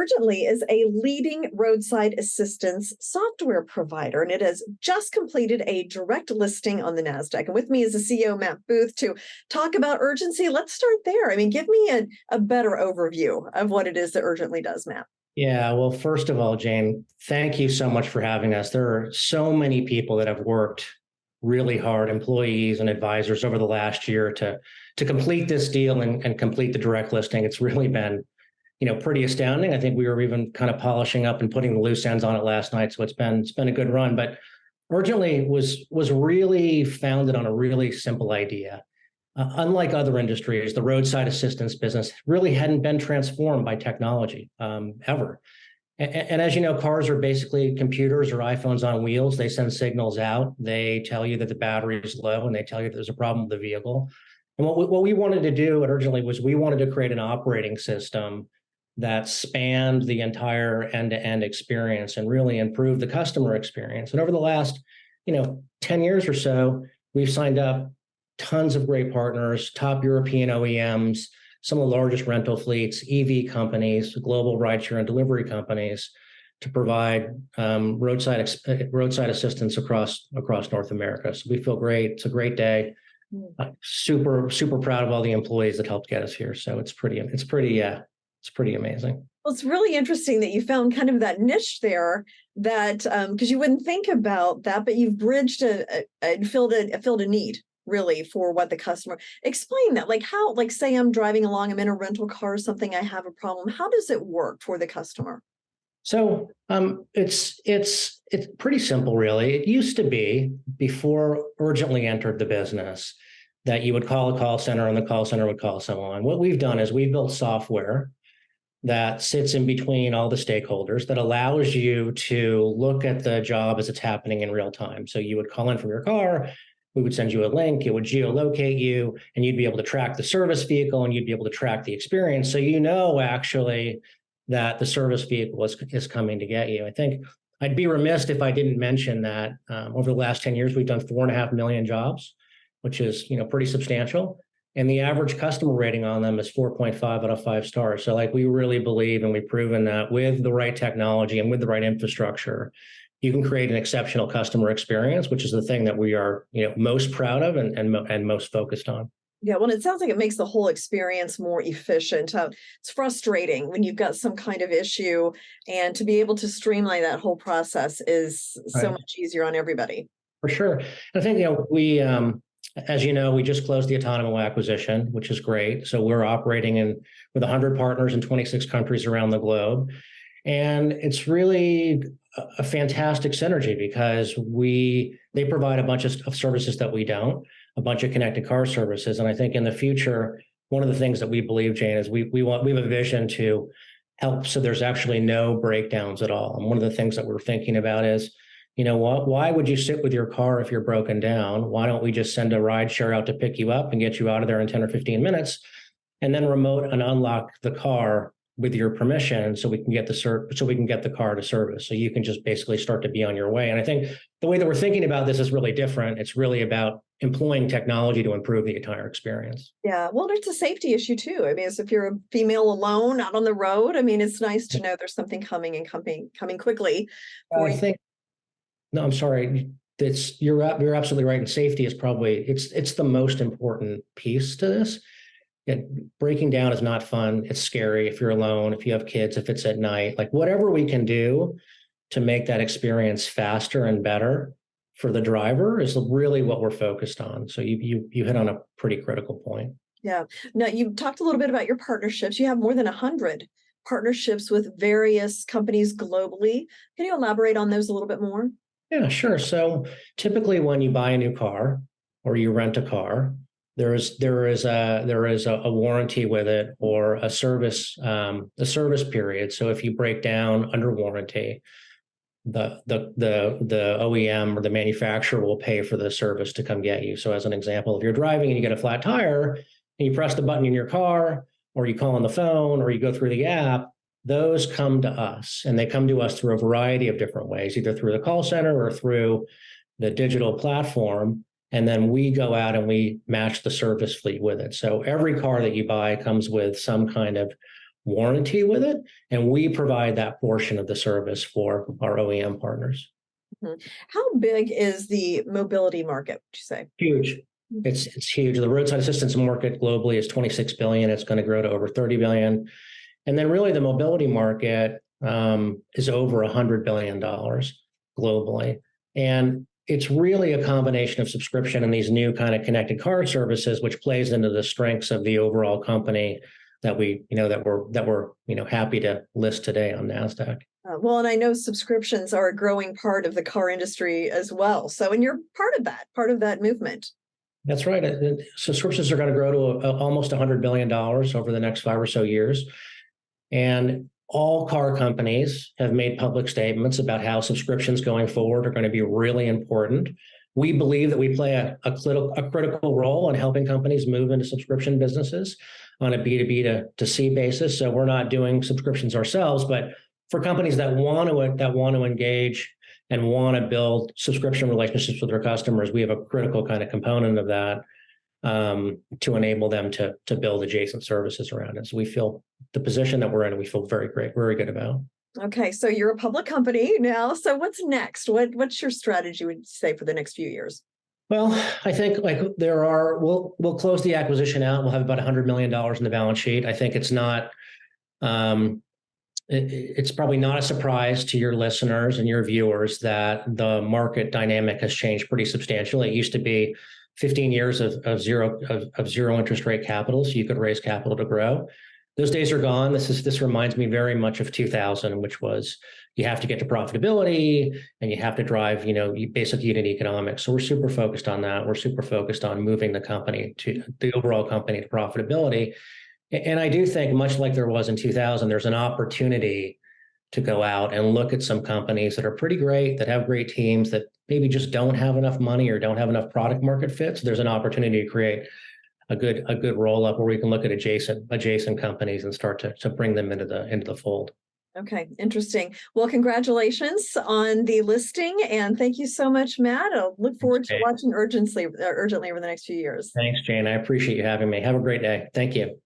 Urgently is a leading roadside assistance software provider, and it has just completed a direct listing on the NASDAQ. And with me is the CEO, Matt Booth, to talk about Urgency. Let's start there. I mean, give me a better overview of what it is that Urgently does, Matt. Yeah, well, first of all, Jane, thank you so much for having us. There are so many people that have worked really hard, employees and advisors over the last year to complete this deal and complete the direct listing. It's really been, pretty astounding. I think we were even kind of polishing up and putting the loose ends on it last night. So it's been a good run. But Urgently was really founded on a really simple idea. Unlike other industries, the roadside assistance business really hadn't been transformed by technology ever. And as you know, cars are basically computers or iPhones on wheels. They send signals out. They tell you that the battery is low, and they tell you there's a problem with the vehicle. And what we wanted to do at Urgently was we wanted to create an operating system that spanned the entire end-to-end experience and really improve the customer experience. And over the last, 10 years or so, we've signed up tons of great partners, top European OEMs, some of the largest rental fleets, EV companies, global rideshare and delivery companies to provide roadside assistance across North America. So we feel great. It's a great day. Super proud of all the employees that helped get us here. So it's pretty amazing. Well, it's really interesting that you found kind of that niche there that because you wouldn't think about that, but you've bridged and filled a need really for what the customer. Explain that, like how, like say I'm driving along, I'm in a rental car or something, I have a problem. How does it work for the customer? So it's pretty simple, really. It used to be, before Urgently entered the business, that you would call a call center and the call center would call someone. What we've done is we've built software that sits in between all the stakeholders that allows you to look at the job as it's happening in real time. So you would call in from your car, we would send you a link, it would geolocate you, and you'd be able to track the service vehicle and you'd be able to track the experience. So actually that the service vehicle is coming to get you. I think I'd be remiss if I didn't mention that over the last 10 years, we've done 4.5 million jobs, which is pretty substantial. And the average customer rating on them is 4.5 out of 5 stars. So we really believe, and we've proven that with the right technology and with the right infrastructure, you can create an exceptional customer experience, which is the thing that we are, most proud of and most focused on. Yeah, well, it sounds like it makes the whole experience more efficient. It's frustrating when you've got some kind of issue, and to be able to streamline that whole process is so much easier on everybody. For sure. I think, we, as you know, we just closed the Autonomo acquisition, which is great. So we're operating with 100 partners in 26 countries around the globe. And it's really a fantastic synergy because they provide a bunch of services that we don't, a bunch of connected car services. And I think in the future, one of the things that we believe, Jane, is we have a vision to help so there's actually no breakdowns at all. And one of the things that we're thinking about is, why would you sit with your car if you're broken down? Why don't we just send a ride share out to pick you up and get you out of there in 10 or 15 minutes, and then remote and unlock the car with your permission so we can get the car to service. So you can just basically start to be on your way. And I think the way that we're thinking about this is really different. It's really about employing technology to improve the entire experience. Yeah, well, it's a safety issue too. I mean, if you're a female alone out on the road, I mean, it's nice to know there's something coming quickly. No, I'm sorry. You're absolutely right. And safety is probably it's the most important piece to this. Breaking down is not fun. It's scary if you're alone, if you have kids, if it's at night. Whatever we can do to make that experience faster and better for the driver is really what we're focused on. So you hit on a pretty critical point. Yeah. Now, you talked a little bit about your partnerships. You have more than 100 partnerships with various companies globally. Can you elaborate on those a little bit more? Yeah, sure. So typically when you buy a new car or you rent a car, there is a warranty with it, or a service period. So if you break down under warranty, the OEM or the manufacturer will pay for the service to come get you. So as an example, if you're driving and you get a flat tire and you press the button in your car, or you call on the phone, or you go through the app, those come to us, and they come to us through a variety of different ways, either through the call center or through the digital platform. And then we go out and we match the service fleet with it. So every car that you buy comes with some kind of warranty with it, and we provide that portion of the service for our OEM partners. How big is the mobility market, would you say? Huge. It's huge. The roadside assistance market globally is 26 billion. It's going to grow to over 30 billion. And then really the mobility market is over $100 billion globally. And it's really a combination of subscription and these new kind of connected car services, which plays into the strengths of the overall company that we're happy to list today on NASDAQ. Well, and I know subscriptions are a growing part of the car industry as well. So, and you're part of that movement. That's right. Subscriptions are going to grow to almost $100 billion over the next 5 or so years. And all car companies have made public statements about how subscriptions going forward are going to be really important. We believe that we play a critical role in helping companies move into subscription businesses on a B2B to C basis. So we're not doing subscriptions ourselves, but for companies that want to engage and want to build subscription relationships with their customers, we have a critical kind of component of that to enable them to build adjacent services around it. So we feel the position that we're in, we feel very good about. Okay, so you're a public company now. So what's next? What's your strategy, would you say, for the next few years? Well, I think we'll close the acquisition out. We'll have about $100 million in the balance sheet. I think it's not. It's probably not a surprise to your listeners and your viewers that the market dynamic has changed pretty substantially. It used to be 15 years of zero interest rate capital, so you could raise capital to grow. Those days are gone. This reminds me very much of 2000, which was you have to get to profitability and you have to drive basic unit economics. So we're super focused on that. We're super focused on moving the overall company to profitability. And I do think, much like there was in 2000, there's an opportunity to go out and look at some companies that are pretty great, that have great teams, that maybe just don't have enough money or don't have enough product market fit. So there's an opportunity to create a good roll up where we can look at adjacent companies and start to bring them into the fold. Okay, interesting. Well, congratulations on the listing, and thank you so much, Matt. I'll look forward to watching urgently over the next few years. Thanks, Jane. I appreciate you having me. Have a great day. Thank you.